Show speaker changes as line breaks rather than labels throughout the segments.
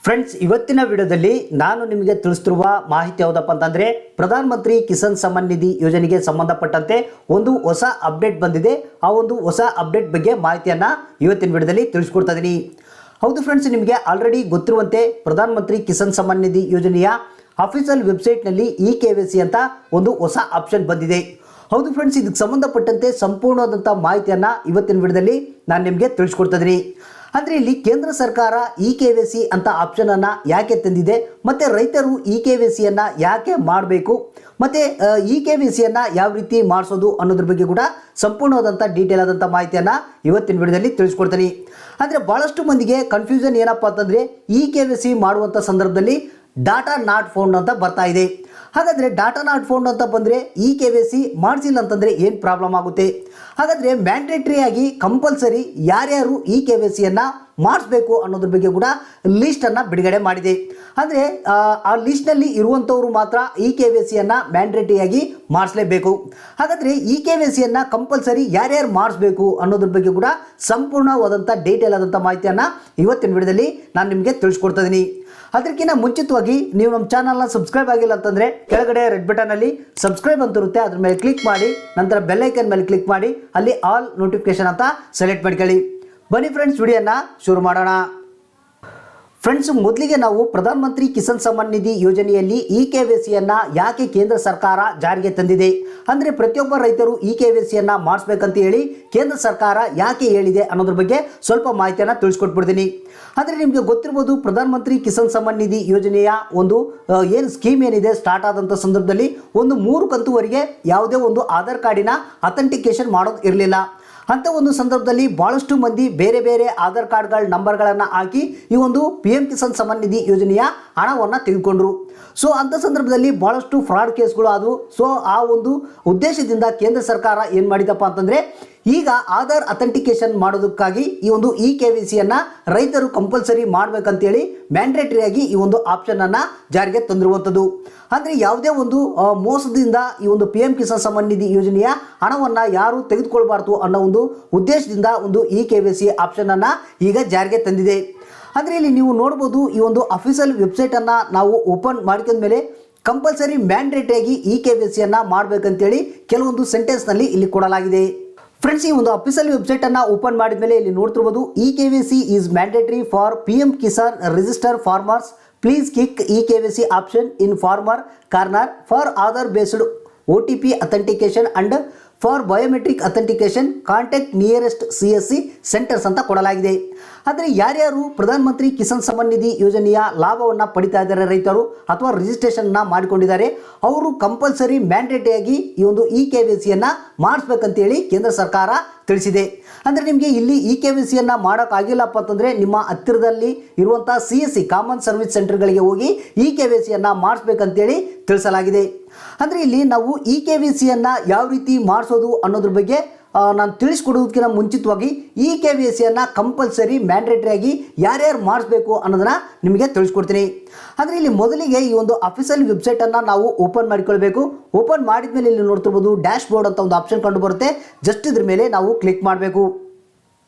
Friends, ಇವತ್ತಿನ ವಿಡಿಯೋದಲ್ಲಿ ನಾನು ನಿಮಗೆ ತಿಳಿಸುತ್ತಿರುವ ಮಾಹಿತಿ ಯಾವುದಪ್ಪ ಅಂತಂದ್ರೆ ಪ್ರಧಾನಮಂತ್ರಿ ಕಿಸಾನ್ ಸಮ್ಮಾನ್ ನಿಧಿ ಯೋಜನೆಗೆ ಸಂಬಂಧಪಟ್ಟಂತೆ ಒಂದು ಹೊಸ ಅಪ್ಡೇಟ್ ಬಂದಿದೆ. ಆ ಒಂದು ಹೊಸ ಅಪ್ಡೇಟ್ ಬಗ್ಗೆ ಮಾಹಿತಿಯನ್ನ ಇವತ್ತಿನ ವಿಡಿಯೋದಲ್ಲಿ ತಿಳಿಸ್ಕೊಡ್ತಾ ಇದ್ದೀನಿ. ಹೌದು ಫ್ರೆಂಡ್ಸ್, ನಿಮಗೆ ಆಲ್ರೆಡಿ ಗೊತ್ತಿರುವಂತೆ ಪ್ರಧಾನಮಂತ್ರಿ ಕಿಸಾನ್ ಸಮ್ಮಾನ್ ನಿಧಿ ಯೋಜನೆಯ ಅಫಿಷಿಯಲ್ ವೆಬ್ಸೈಟ್ನಲ್ಲಿ eKYC ಅಂತ ಒಂದು ಹೊಸ ಆಪ್ಷನ್ ಬಂದಿದೆ. ಹೌದು ಫ್ರೆಂಡ್ಸ್, ಇದಕ್ಕೆ ಸಂಬಂಧಪಟ್ಟಂತೆ ಸಂಪೂರ್ಣವಾದಂಥ ಮಾಹಿತಿಯನ್ನು ಇವತ್ತಿನ ವಿಡಿಯೋದಲ್ಲಿ ನಾನು ನಿಮಗೆ ತಿಳಿಸ್ಕೊಡ್ತಾ ಇದ್ದೀನಿ. ಅಂದರೆ ಇಲ್ಲಿ ಕೇಂದ್ರ ಸರ್ಕಾರ eKYC ಅಂತ ಆಪ್ಷನನ್ನು ಯಾಕೆ ತಂದಿದೆ, ಮತ್ತು ರೈತರು eKYCಯನ್ನು ಯಾಕೆ ಮಾಡಬೇಕು, ಮತ್ತು eKYCಯನ್ನು ಯಾವ ರೀತಿ ಮಾಡಿಸೋದು ಅನ್ನೋದ್ರ ಬಗ್ಗೆ ಕೂಡ ಸಂಪೂರ್ಣವಾದಂಥ ಡೀಟೇಲ್ ಆದಂಥ ಮಾಹಿತಿಯನ್ನು ಇವತ್ತಿನ ವಿಡಿಯೋದಲ್ಲಿ ತಿಳಿಸ್ಕೊಡ್ತೀನಿ. ಅಂದರೆ ಭಾಳಷ್ಟು ಮಂದಿಗೆ ಕನ್ಫ್ಯೂಷನ್ ಏನಪ್ಪ ಅಂತಂದರೆ eKYC ಮಾಡುವಂಥ ಸಂದರ್ಭದಲ್ಲಿ ಡಾಟಾ ನಾಟ್ ಫೌಂಡ್ ಅಂತ ಬರ್ತಾ ಇದೆ. ಹಾಗಾದರೆ ಡಾಟಾ ನಾಟ್ ಫೌಂಡ್ ಅಂತ ಬಂದರೆ eKYC ಮಾಡಿಸಿಲ್ಲ ಅಂತಂದರೆ ಏನು ಪ್ರಾಬ್ಲಮ್ ಆಗುತ್ತೆ? ಹಾಗಾದರೆ ಮ್ಯಾಂಡೇಟ್ರಿ ಆಗಿ ಕಂಪಲ್ಸರಿ ಯಾರ್ಯಾರು eKYCಯನ್ನು ಮಾಡಿಸ್ಬೇಕು ಅನ್ನೋದ್ರ ಬಗ್ಗೆ ಕೂಡ ಲಿಸ್ಟನ್ನು ಬಿಡುಗಡೆ ಮಾಡಿದೆ. ಅಂದರೆ ಆ ಲಿಸ್ಟ್ನಲ್ಲಿ ಇರುವಂಥವರು ಮಾತ್ರ eKYCಯನ್ನು ಮ್ಯಾಂಡೇಟ್ರಿಯಾಗಿ ಮಾಡಿಸಲೇಬೇಕು. ಹಾಗಾದರೆ eKYCಯನ್ನು ಕಂಪಲ್ಸರಿ ಯಾರ್ಯಾರು ಮಾಡಿಸ್ಬೇಕು ಅನ್ನೋದ್ರ ಬಗ್ಗೆ ಕೂಡ ಸಂಪೂರ್ಣವಾದಂಥ ಡೀಟೇಲ್ ಆದಂಥ ಮಾಹಿತಿಯನ್ನು ಇವತ್ತಿನ ವಿಡಿಯೋದಲ್ಲಿ ನಾನು ನಿಮಗೆ ತಿಳಿಸ್ಕೊಡ್ತಾ ಇದ್ದೀನಿ. ಅದಕ್ಕಿಂತ ಮುಂಚಿತವಾಗಿ ನೀವು ನಮ್ಮ ಚಾನಲ್ನ ಸಬ್ಸ್ಕ್ರೈಬ್ ಆಗಿಲ್ಲ ಅಂತಂದರೆ ಕೆಳಗಡೆ ರೆಡ್ ಬಟನಲ್ಲಿ ಸಬ್ಸ್ಕ್ರೈಬ್ ಅಂತ ಇರುತ್ತೆ, ಅದ್ರ ಮೇಲೆ ಕ್ಲಿಕ್ ಮಾಡಿ, ನಂತರ ಬೆಲ್ ಐಕನ್ ಮೇಲೆ ಕ್ಲಿಕ್ ಮಾಡಿ, ಅಲ್ಲಿ ಆಲ್ ನೋಟಿಫಿಕೇಶನ್ ಅಂತ ಸೆಲೆಕ್ಟ್ ಮಾಡ್ಕೊಳ್ಳಿ. ಬನ್ನಿ ಫ್ರೆಂಡ್ಸ್, ವಿಡಿಯೋನ ಶುರು ಮಾಡೋಣ. ಫ್ರೆಂಡ್ಸ್, ಮೊದಲಿಗೆ ನಾವು ಪ್ರಧಾನಮಂತ್ರಿ ಕಿಸಾನ್ ಸಮ್ಮಾನ್ ನಿಧಿ ಯೋಜನೆಯಲ್ಲಿ eKYCಯನ್ನು ಯಾಕೆ ಕೇಂದ್ರ ಸರ್ಕಾರ ಜಾರಿಗೆ ತಂದಿದೆ, ಅಂದರೆ ಪ್ರತಿಯೊಬ್ಬ ರೈತರು eKYCಯನ್ನು ಮಾಡಿಸ್ಬೇಕಂತ ಹೇಳಿ ಕೇಂದ್ರ ಸರ್ಕಾರ ಯಾಕೆ ಹೇಳಿದೆ ಅನ್ನೋದ್ರ ಬಗ್ಗೆ ಸ್ವಲ್ಪ ಮಾಹಿತಿಯನ್ನು ತಿಳಿಸ್ಕೊಟ್ಬಿಡ್ತೀನಿ. ಅಂದರೆ ನಿಮಗೆ ಗೊತ್ತಿರ್ಬೋದು, ಪ್ರಧಾನಮಂತ್ರಿ ಕಿಸಾನ್ ಸಮ್ಮಾನ್ ನಿಧಿ ಯೋಜನೆಯ ಒಂದು ಏನು ಸ್ಕೀಮ್ ಏನಿದೆ ಸ್ಟಾರ್ಟ್ ಆದಂಥ ಸಂದರ್ಭದಲ್ಲಿ ಒಂದು 3 ಕಂತುವರೆಗೆ ಯಾವುದೇ ಒಂದು ಆಧಾರ್ ಕಾರ್ಡಿನ ಅಥೆಂಟಿಕೇಶನ್ ಮಾಡೋದು ಇರಲಿಲ್ಲ. ಅಂಥ ಒಂದು ಸಂದರ್ಭದಲ್ಲಿ ಭಾಳಷ್ಟು ಮಂದಿ ಬೇರೆ ಬೇರೆ ಆಧಾರ್ ಕಾರ್ಡ್ಗಳ ನಂಬರ್ಗಳನ್ನು ಹಾಕಿ ಈ ಒಂದು PM ಕಿಸಾನ್ ಸಮ್ಮಾನ್ ನಿಧಿ ಯೋಜನೆಯ ಹಣವನ್ನು ತೆಗೆದುಕೊಂಡ್ರು. ಸೊ ಅಂಥ ಸಂದರ್ಭದಲ್ಲಿ ಭಾಳಷ್ಟು ಫ್ರಾಡ್ ಕೇಸ್ಗಳು ಆದವು. ಸೊ ಆ ಒಂದು ಉದ್ದೇಶದಿಂದ ಕೇಂದ್ರ ಸರ್ಕಾರ ಏನು ಮಾಡಿದಪ್ಪ ಅಂತಂದರೆ ಈಗ ಆಧಾರ್ ಅಥೆಂಟಿಕೇಶನ್ ಮಾಡೋದಕ್ಕಾಗಿ ಈ ಒಂದು eKYCಯನ್ನು ರೈತರು ಕಂಪಲ್ಸರಿ ಮಾಡಬೇಕಂತೇಳಿ ಮ್ಯಾಂಡೇಟ್ರಿಯಾಗಿ ಈ ಒಂದು ಆಪ್ಷನನ್ನು ಜಾರಿಗೆ ತಂದಿರುವಂಥದ್ದು. ಅಂದರೆ ಯಾವುದೇ ಒಂದು ಮೋಸದಿಂದ ಈ ಒಂದು PM ಕಿಸಾನ್ ಸಮ್ಮಾನ್ ನಿಧಿ ಯೋಜನೆಯ ಹಣವನ್ನು ಯಾರು ತೆಗೆದುಕೊಳ್ಬಾರ್ದು ಅನ್ನೋ ಒಂದು ಉದ್ದೇಶದಿಂದ ಒಂದು eKYC ಆಪ್ಷನನ್ನು ಈಗ ಜಾರಿಗೆ ತಂದಿದೆ. ಅಂದರೆ ಇಲ್ಲಿ ನೀವು ನೋಡ್ಬೋದು, ಈ ಒಂದು ಅಫಿಷಿಯಲ್ ವೆಬ್ಸೈಟನ್ನು ನಾವು ಓಪನ್ ಮಾಡ್ಕೊಂಡ ಮೇಲೆ ಕಂಪಲ್ಸರಿ ಮ್ಯಾಂಡೇಟ್ರಿಯಾಗಿ eKYCಯನ್ನು ಮಾಡಬೇಕಂತೇಳಿ ಕೆಲವೊಂದು ಸೆಂಟೆನ್ಸ್ನಲ್ಲಿ ಇಲ್ಲಿ ಕೊಡಲಾಗಿದೆ. ಫ್ರೆಂಡ್ಸ್, ಈ ಒಂದು ಅಫಿಷಿಯಲ್ ವೆಬ್ಸೈಟನ್ನು ಓಪನ್ ಮಾಡಿದ ಮೇಲೆ ಇಲ್ಲಿ ನೋಡ್ತಿರ್ಬೋದು, eKYC is mandatory for PM Kisan register farmers. Please click eKYC option in farmer corner for Aadhaar based OTP authentication and for biometric authentication contact nearest CSC centres ಅಂತ ಕೊಡಲಾಗಿದೆ. ಆದರೆ ಯಾರ್ಯಾರು ಪ್ರಧಾನಮಂತ್ರಿ ಕಿಸಾನ್ ಸಮ್ಮಾನ್ ನಿಧಿ ಯೋಜನೆಯ ಲಾಭವನ್ನು ಪಡಿತಾ ಇದ್ದಾರೆ ರೈತರು ಅಥವಾ ರಿಜಿಸ್ಟ್ರೇಷನ್ನ ಮಾಡಿಕೊಂಡಿದ್ದಾರೆ, ಅವರು ಕಂಪಲ್ಸರಿ ಮ್ಯಾಂಡೇಟ್ರಿಯಾಗಿ ಈ ಒಂದು eKYCಯನ್ನು ಮಾಡಿಸ್ಬೇಕಂತೇಳಿ ಕೇಂದ್ರ ಸರ್ಕಾರ ತಿಳಿಸಿದೆ. ಅಂದರೆ ನಿಮಗೆ ಇಲ್ಲಿ eKYCಯನ್ನು ಮಾಡೋಕ್ಕಾಗಿಲ್ಲಪ್ಪ ಅಂತಂದರೆ ನಿಮ್ಮ ಹತ್ತಿರದಲ್ಲಿ ಇರುವಂಥ CSC ಕಾಮನ್ ಸರ್ವಿಸ್ ಸೆಂಟರ್ಗಳಿಗೆ ಹೋಗಿ eKYCಯನ್ನು ಮಾಡಿಸ್ಬೇಕಂತೇಳಿ ತಿಳಿಸಲಾಗಿದೆ. ಅಂದರೆ ಇಲ್ಲಿ ನಾವು eKYCಯನ್ನು ಯಾವ ರೀತಿ ಮಾಡಿಸೋದು ಅನ್ನೋದ್ರ ಬಗ್ಗೆ ನಾನು ತಿಳಿಸ್ಕೊಡೋದಕ್ಕಿಂತ ಮುಂಚಿತವಾಗಿ eKYCಯನ್ನು ಕಂಪಲ್ಸರಿ ಮ್ಯಾಂಡೇಟ್ರಿಯಾಗಿ ಯಾರ್ಯಾರು ಮಾಡಿಸ್ಬೇಕು ಅನ್ನೋದನ್ನು ನಿಮಗೆ ತಿಳಿಸ್ಕೊಡ್ತೀನಿ. ಅಂದರೆ ಇಲ್ಲಿ ಮೊದಲಿಗೆ ಈ ಒಂದು ಅಫಿಷಿಯಲ್ ವೆಬ್ಸೈಟನ್ನು ನಾವು ಓಪನ್ ಮಾಡಿಕೊಳ್ಬೇಕು. ಓಪನ್ ಮಾಡಿದ ಮೇಲೆ ಇಲ್ಲಿ ನೋಡ್ತಿರ್ಬೋದು ಡ್ಯಾಶ್ ಬೋರ್ಡ್ ಅಂತ ಒಂದು ಆಪ್ಷನ್ ಕಂಡು ಬರುತ್ತೆ. ಜಸ್ಟ್ ಇದ್ರ ಮೇಲೆ ನಾವು ಕ್ಲಿಕ್ ಮಾಡಬೇಕು.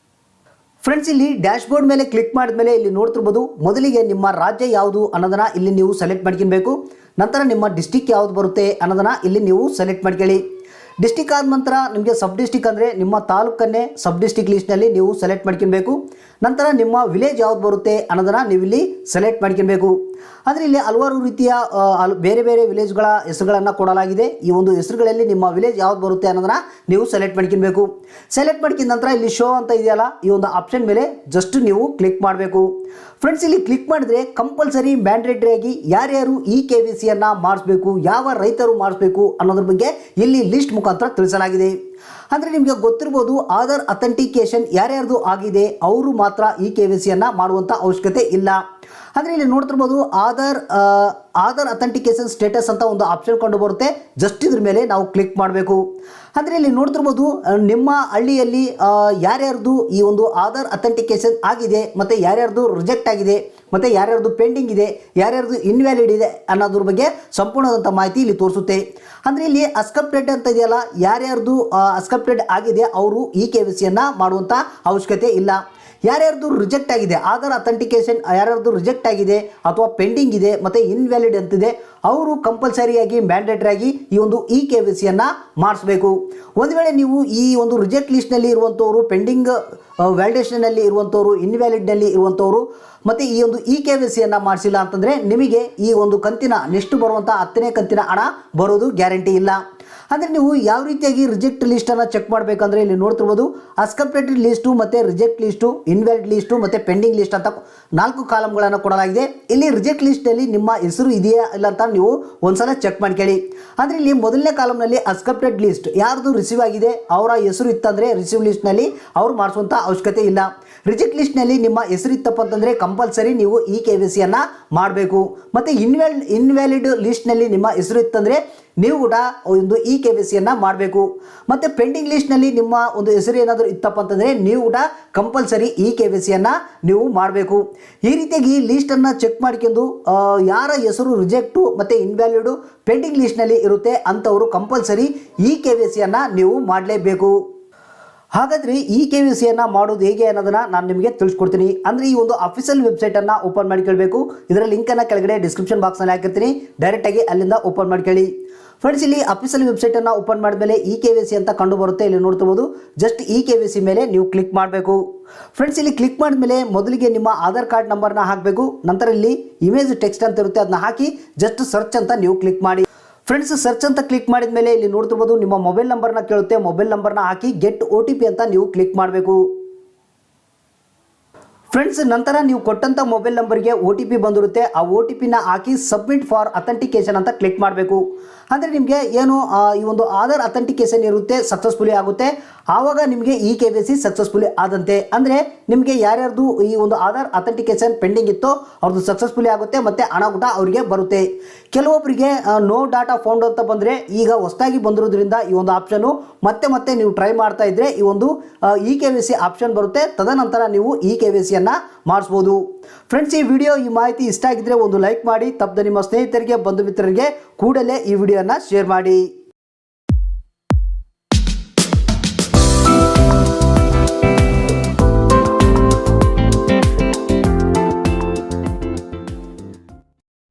ಫ್ರೆಂಡ್ಸ್, ಇಲ್ಲಿ ಡ್ಯಾಶ್ ಬೋರ್ಡ್ ಮೇಲೆ ಕ್ಲಿಕ್ ಮಾಡಿದ ಮೇಲೆ ಇಲ್ಲಿ ನೋಡ್ತಿರ್ಬೋದು, ಮೊದಲಿಗೆ ನಿಮ್ಮ ರಾಜ್ಯ ಯಾವುದು ಅನ್ನೋದನ್ನು ಇಲ್ಲಿ ನೀವು ಸೆಲೆಕ್ಟ್ ಮಾಡ್ಕೊಬೇಕು. ನಂತರ ನಿಮ್ಮ ಡಿಸ್ಟಿಕ್ ಯಾವುದು ಬರುತ್ತೆ ಅನ್ನೋದನ್ನು ಇಲ್ಲಿ ನೀವು ಸೆಲೆಕ್ಟ್ ಮಾಡ್ಕೊಳ್ಳಿ. ಡಿಸ್ಟಿಕ್ ಆದ ನಂತರ ನಿಮಗೆ ಸಬ್ ಡಿಸ್ಟಿಕ್ ಅಂದರೆ ನಿಮ್ಮ ತಾಲೂಕನ್ನೇ ಸಬ್ ಡಿಸ್ಟಿಕ್ ಲಿಸ್ಟ್ನಲ್ಲಿ ನೀವು ಸೆಲೆಕ್ಟ್ ಮಾಡ್ಕೊಬೇಕು. ನಂತರ ನಿಮ್ಮ ವಿಲೇಜ್ ಯಾವ್ದು ಬರುತ್ತೆ ಅನ್ನೋದನ್ನು ನೀವು ಇಲ್ಲಿ ಸೆಲೆಕ್ಟ್ ಮಾಡ್ಕೊಬೇಕು. ಅಂದರೆ ಇಲ್ಲಿ ಹಲವಾರು ರೀತಿಯ ಬೇರೆ ಬೇರೆ ವಿಲೇಜ್ಗಳ ಹೆಸರುಗಳನ್ನು ಕೊಡಲಾಗಿದೆ. ಈ ಒಂದು ಹೆಸರುಗಳಲ್ಲಿ ನಿಮ್ಮ ವಿಲೇಜ್ ಯಾವ್ದು ಬರುತ್ತೆ ಅನ್ನೋದನ್ನು ನೀವು ಸೆಲೆಕ್ಟ್ ಮಾಡ್ಕೊಬೇಕು. ಸೆಲೆಕ್ಟ್ ಮಾಡ್ಕೊಂಡ ನಂತರ ಇಲ್ಲಿ ಶೋ ಅಂತ ಇದೆಯಲ್ಲ, ಈ ಒಂದು ಆಪ್ಷನ್ ಮೇಲೆ ಜಸ್ಟ್ ನೀವು ಕ್ಲಿಕ್ ಮಾಡಬೇಕು. ಫ್ರೆಂಡ್ಸ್, ಇಲ್ಲಿ ಕ್ಲಿಕ್ ಮಾಡಿದ್ರೆ ಕಂಪಲ್ಸರಿ ಮ್ಯಾಂಡೇಟ್ರಿಯಾಗಿ ಯಾರ್ಯಾರು eKYCಯನ್ನು ಮಾಡಿಸ್ಬೇಕು, ಯಾವ ರೈತರು ಮಾಡಿಸ್ಬೇಕು ಅನ್ನೋದ್ರ ಬಗ್ಗೆ ಇಲ್ಲಿ ಲಿಸ್ಟ್ ಮುಖಾಂತರ ತಿಳಿಸಲಾಗಿದೆ. ಅಂದರೆ ನಿಮಗೆ ಗೊತ್ತಿರ್ಬೋದು, ಆಧಾರ್ ಅಥೆಂಟಿಕೇಶನ್ ಯಾರ್ಯಾರ್ದು ಆಗಿದೆ ಅವರು ಮಾತ್ರ eKYCಯನ್ನು ಮಾಡುವಂಥ ಅವಶ್ಯಕತೆ ಇಲ್ಲ. ಅಂದರೆ ಇಲ್ಲಿ ನೋಡ್ತಿರ್ಬೋದು ಆಧಾರ್ ಅಥೆಂಟಿಕೇಶನ್ ಸ್ಟೇಟಸ್ ಅಂತ ಒಂದು ಆಪ್ಷನ್ ಕಂಡು ಬರುತ್ತೆ. ಜಸ್ಟ್ ಇದ್ರ ಮೇಲೆ ನಾವು ಕ್ಲಿಕ್ ಮಾಡಬೇಕು. ಅಂದರೆ ಇಲ್ಲಿ ನೋಡ್ತಿರ್ಬೋದು, ನಿಮ್ಮ ಹಳ್ಳಿಯಲ್ಲಿ ಯಾರ್ಯಾರ್ದು ಈ ಒಂದು ಆಧಾರ್ ಅಥೆಂಟಿಕೇಶನ್ ಆಗಿದೆ, ಮತ್ತು ಯಾರ್ಯಾರ್ದು ರಿಜೆಕ್ಟ್ ಆಗಿದೆ, ಮತ್ತು ಯಾರ್ಯಾರ್ದು ಪೆಂಡಿಂಗ್ ಇದೆ, ಯಾರ್ಯಾರ್ದು ಇನ್ವ್ಯಾಲಿಡ್ ಇದೆ ಅನ್ನೋದ್ರ ಬಗ್ಗೆ ಸಂಪೂರ್ಣವಾದಂಥ ಮಾಹಿತಿ ಇಲ್ಲಿ ತೋರಿಸುತ್ತೆ. ಅಂದರೆ ಇಲ್ಲಿ ಅಸ್ಕಪ್ಟೆಡ್ ಅಂತ ಇದೆಯಲ್ಲ, ಯಾರ್ಯಾರ್ದು ಅಸ್ಕಪ್ಟೆಡ್ ಆಗಿದೆ ಅವರು eKYCಯನ್ನು ಮಾಡುವಂಥ ಅವಶ್ಯಕತೆ ಇಲ್ಲ. ಯಾರ್ಯಾರ್ದು ರಿಜೆಕ್ಟ್ ಆಗಿದೆ ಆಧಾರ್ ಅಥೆಂಟಿಕೇಶನ್ ಯಾರ್ಯಾರ್ದು ರಿಜೆಕ್ಟ್ ಆಗಿದೆ ಅಥವಾ ಪೆಂಡಿಂಗ್ ಇದೆ ಮತ್ತು ಇನ್ವ್ಯಾಲಿಡ್ ಅಂತಿದೆ ಅವರು ಕಂಪಲ್ಸರಿಯಾಗಿ ಮ್ಯಾಂಡೇಟರಿ ಆಗಿ ಈ ಒಂದು eKYC ಅನ್ನು ಮಾಡಿಸಬೇಕು. ಒಂದು ವೇಳೆ ನೀವು ಈ ಒಂದು ರಿಜೆಕ್ಟ್ ಲಿಸ್ಟ್ನಲ್ಲಿ ಇರುವಂಥವರು, ಪೆಂಡಿಂಗ್ ವ್ಯಾಲಿಡೇಷನ್ನಲ್ಲಿ ಇರುವಂಥವರು, ಇನ್ವ್ಯಾಲಿಡ್ನಲ್ಲಿ ಇರುವಂಥವರು ಮತ್ತು ಈ ಒಂದು eKYC ಅನ್ನು ಮಾಡಿಸಿಲ್ಲ ಅಂತಂದರೆ ನಿಮಗೆ ಈ ಒಂದು ಕಂತಿನ ನೆಕ್ಸ್ಟ್ ಬರುವಂಥ 10ನೇ ಕಂತಿನ ಹಣ ಬರೋದು ಗ್ಯಾರಂಟಿ ಇಲ್ಲ. ಅಂದರೆ ನೀವು ಯಾವ ರೀತಿಯಾಗಿ ರಿಜೆಕ್ಟ್ ಲಿಸ್ಟನ್ನು ಚೆಕ್ ಮಾಡಬೇಕಂದ್ರೆ ಇಲ್ಲಿ ನೋಡ್ತಿರ್ಬೋದು ಅನ್ಕಂಪ್ಲೀಟೆಡ್ ಲಿಸ್ಟು ಮತ್ತು ರಿಜೆಕ್ಟ್ ಲಿಸ್ಟು, ಇನ್ವ್ಯಾಲಿಡ್ ಲಿಸ್ಟು ಮತ್ತು ಪೆಂಡಿಂಗ್ ಲಿಸ್ಟ್ ಅಂತ 4 ಕಾಲಮ್ಗಳನ್ನು ಕೊಡಲಾಗಿದೆ. ಇಲ್ಲಿ ರಿಜೆಕ್ಟ್ ಲಿಸ್ಟಲ್ಲಿ ನಿಮ್ಮ ಹೆಸರು ಇದೆಯಾ ಇಲ್ಲ ಅಂತ ನೀವು ಒಂದ್ಸಲ ಚೆಕ್ ಮಾಡ್ಕೊಳ್ಳಿ. ಅಂದರೆ ಇಲ್ಲಿ ಮೊದಲನೇ ಕಾಲಮ್ನಲ್ಲಿ ಅನ್ಕಂಪ್ಲೀಟೆಡ್ ಲಿಸ್ಟ್ ಯಾರ್ದು ರಿಸೀವ್ ಆಗಿದೆ ಅವರ ಹೆಸರು ಇತ್ತಂದರೆ ರಿಸೀವ್ ಲಿಸ್ಟ್ನಲ್ಲಿ ಅವ್ರು ಮಾಡಿಸುವಂಥ ಅವಶ್ಯಕತೆ ಇಲ್ಲ. ರಿಜೆಕ್ಟ್ ಲಿಸ್ಟ್ನಲ್ಲಿ ನಿಮ್ಮ ಹೆಸರು ಇತ್ತಪ್ಪ ಅಂತಂದರೆ ಕಂಪಲ್ಸರಿ ನೀವು eKYC ಅನ್ನು ಮಾಡಬೇಕು. ಮತ್ತು ಇನ್ವ್ಯಾಲಿಡ್ ಲಿಸ್ಟ್ನಲ್ಲಿ ನಿಮ್ಮ ಹೆಸರು ಇತ್ತಂದರೆ ನೀವು ಕೂಡ ಒಂದು eKYC ಅನ್ನು ಮಾಡಬೇಕು. ಮತ್ತು ಪೆಂಡಿಂಗ್ ಲಿಸ್ಟ್ನಲ್ಲಿ ನಿಮ್ಮ ಒಂದು ಹೆಸರು ಏನಾದರೂ ಇತ್ತಪ್ಪ ಅಂತಂದರೆ ನೀವು ಕೂಡ ಕಂಪಲ್ಸರಿ eKYC ಅನ್ನು ನೀವು ಮಾಡಬೇಕು. ಈ ರೀತಿಯಾಗಿ ಲೀಸ್ಟನ್ನು ಚೆಕ್ ಮಾಡ್ಕೊಂಡು ಯಾರ ಹೆಸರು ರಿಜೆಕ್ಟು ಮತ್ತು ಇನ್ವ್ಯಾಲಿಡು ಪೆಂಡಿಂಗ್ ಲಿಸ್ಟ್ನಲ್ಲಿ ಇರುತ್ತೆ ಅಂಥವರು ಕಂಪಲ್ಸರಿ eKYC ಅನ್ನು ನೀವು ಮಾಡಲೇಬೇಕು. ಹಾಗಾದರೆ eKYC ಅನ್ನು ಮಾಡೋದು ಹೇಗೆ ಅನ್ನೋದನ್ನು ನಾನು ನಿಮಗೆ ತಿಳಿಸ್ಕೊಡ್ತೀನಿ. ಅಂದರೆ ಈ ಒಂದು ಅಫಿಷಿಯಲ್ ವೆಬ್ಸೈಟನ್ನು ಓಪನ್ ಮಾಡ್ಕೊಳ್ಬೇಕು. ಇದರ ಲಿಂಕನ್ನು ಕೆಳಗಡೆ ಡಿಸ್ಕ್ರಿಪ್ಷನ್ ಬಾಕ್ಸ್ನಲ್ಲಿ ಹಾಕಿರ್ತೀನಿ, ಡೈರೆಕ್ಟಾಗಿ ಅಲ್ಲಿಂದ ಓಪನ್ ಮಾಡ್ಕೊಳ್ಳಿ. ಫ್ರೆಂಡ್ಸ್, ಇಲ್ಲಿ ಅಫಿಷಿಯಲ್ ವೆಬ್ಸೈಟನ್ನು ಓಪನ್ ಮಾಡಿದ್ಮೇಲೆ eKYC ಅಂತ ಕಂಡು ಬರುತ್ತೆ. ಇಲ್ಲಿ ನೋಡ್ತಿರ್ಬೋದು ಜಸ್ಟ್ eKYC ಮೇಲೆ ನೀವು ಕ್ಲಿಕ್ ಮಾಡಬೇಕು. ಫ್ರೆಂಡ್ಸ್, ಇಲ್ಲಿ ಕ್ಲಿಕ್ ಮಾಡಿದ್ಮೇಲೆ ಮೊದಲಿಗೆ ನಿಮ್ಮ ಆಧಾರ್ ಕಾರ್ಡ್ ನಂಬರ್ನ ಹಾಕಬೇಕು. ನಂತರ ಇಲ್ಲಿ ಇಮೇಜ್ ಟೆಕ್ಸ್ಟ್ ಅಂತ ಇರುತ್ತೆ, ಅದನ್ನ ಹಾಕಿ ಜಸ್ಟ್ ಸರ್ಚ್ ಅಂತ ನೀವು ಕ್ಲಿಕ್ ಮಾಡಿ. ಫ್ರೆಂಡ್ಸ್, ಸರ್ಚ್ ಅಂತ ಕ್ಲಿಕ್ ಮಾಡಿದ ಮೇಲೆ ಇಲ್ಲಿ ನೋಡ್ತಿರ್ಬೋದು ನಿಮ್ಮ ಮೊಬೈಲ್ ನಂಬರ್ನ ಕೇಳುತ್ತೆ. ಮೊಬೈಲ್ ನಂಬರ್ನ ಹಾಕಿ ಗೆಟ್ OTP ಅಂತ ನೀವು ಕ್ಲಿಕ್ ಮಾಡಬೇಕು. ಫ್ರೆಂಡ್ಸ್, ನಂತರ ನೀವು ಕೊಟ್ಟಂಥ ಮೊಬೈಲ್ ನಂಬರ್ಗೆ OTP ಬಂದಿರುತ್ತೆ. ಆ OTPನ ಹಾಕಿ ಸಬ್ಮಿಟ್ ಫಾರ್ ಅಥೆಂಟಿಕೇಶನ್ ಅಂತ ಕ್ಲಿಕ್ ಮಾಡಬೇಕು. ಅಂದರೆ ನಿಮಗೆ ಏನು ಈ ಒಂದು ಆಧಾರ್ ಅಥೆಂಟಿಕೇಶನ್ ಇರುತ್ತೆ ಸಕ್ಸಸ್ಫುಲಿ ಆಗುತ್ತೆ. ಆವಾಗ ನಿಮಗೆ eKYC ಸಕ್ಸಸ್ಫುಲಿ ಆದಂತೆ. ಅಂದರೆ ನಿಮಗೆ ಯಾರ್ಯಾರ್ದು ಈ ಒಂದು ಆಧಾರ್ ಅಥೆಂಟಿಕೇಶನ್ ಪೆಂಡಿಂಗ್ ಇತ್ತೋ ಅವ್ರದ್ದು ಸಕ್ಸಸ್ಫುಲಿ ಆಗುತ್ತೆ ಮತ್ತು ಹಣ ಕೂಡ ಅವರಿಗೆ ಬರುತ್ತೆ. ಕೆಲವೊಬ್ಬರಿಗೆ ನೋ ಡಾಟಾ ಫೌಂಡ್ ಅಂತ ಬಂದರೆ ಈಗ ಹೊಸದಾಗಿ ಬಂದಿರೋದ್ರಿಂದ ಈ ಒಂದು ಆಪ್ಷನ್ನು ಮತ್ತೆ ನೀವು ಟ್ರೈ ಮಾಡ್ತಾ ಇದ್ದರೆ ಈ ಒಂದು eKYC ಆಪ್ಷನ್ ಬರುತ್ತೆ. ತದನಂತರ ನೀವು eKYC ಅನ್ನು ಮಾಡಿಸ್ಬೋದು. ಫ್ರೆಂಡ್ಸ್, ಈ ವಿಡಿಯೋ ಈ ಮಾಹಿತಿ ಇಷ್ಟ ಆಗಿದ್ರೆ ಒಂದು ಲೈಕ್ ಮಾಡಿ, ತಪ್ಪದೆ ನಿಮ್ಮ ಸ್ನೇಹಿತರಿಗೆ ಬಂಧು ಮಿತ್ರರಿಗೆ ಕೂಡಲೇ ಈ ವಿಡಿಯೋನ ಶೇರ್ ಮಾಡಿ.